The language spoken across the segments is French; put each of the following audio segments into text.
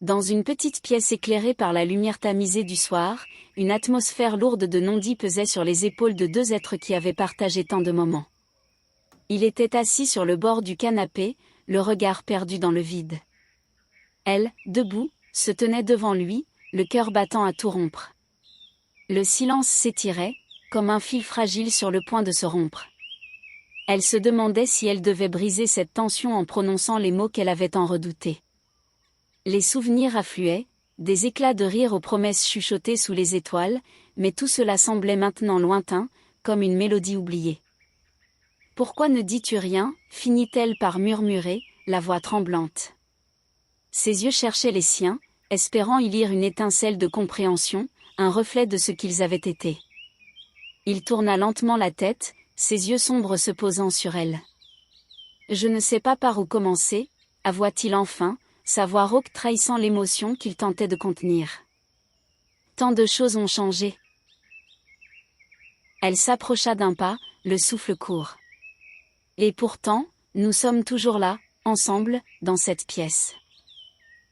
Dans une petite pièce éclairée par la lumière tamisée du soir, une atmosphère lourde de non-dit pesait sur les épaules de deux êtres qui avaient partagé tant de moments. Il était assis sur le bord du canapé, le regard perdu dans le vide. Elle, debout, se tenait devant lui, le cœur battant à tout rompre. Le silence s'étirait, comme un fil fragile sur le point de se rompre. Elle se demandait si elle devait briser cette tension en prononçant les mots qu'elle avait tant redoutés. Les souvenirs affluaient, des éclats de rire aux promesses chuchotées sous les étoiles, mais tout cela semblait maintenant lointain, comme une mélodie oubliée. « Pourquoi ne dis-tu rien ?» finit-elle par murmurer, la voix tremblante. Ses yeux cherchaient les siens, espérant y lire une étincelle de compréhension, un reflet de ce qu'ils avaient été. Il tourna lentement la tête, ses yeux sombres se posant sur elle. « Je ne sais pas par où commencer », avoua-t-il enfin, sa voix rauque trahissant l'émotion qu'il tentait de contenir. Tant de choses ont changé. Elle s'approcha d'un pas, le souffle court. Et pourtant, nous sommes toujours là, ensemble, dans cette pièce.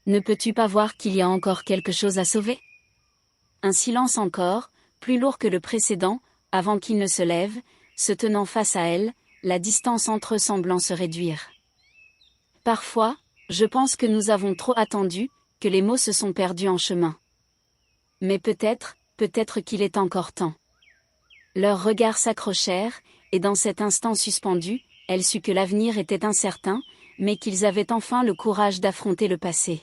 Ne peux-tu pas voir qu'il y a encore quelque chose à sauver ? Un silence encore, plus lourd que le précédent, avant qu'il ne se lève, se tenant face à elle, la distance entre eux semblant se réduire. Parfois, je pense que nous avons trop attendu, que les mots se sont perdus en chemin. Mais peut-être qu'il est encore temps. Leurs regards s'accrochèrent, et dans cet instant suspendu, elle sut que l'avenir était incertain, mais qu'ils avaient enfin le courage d'affronter le passé.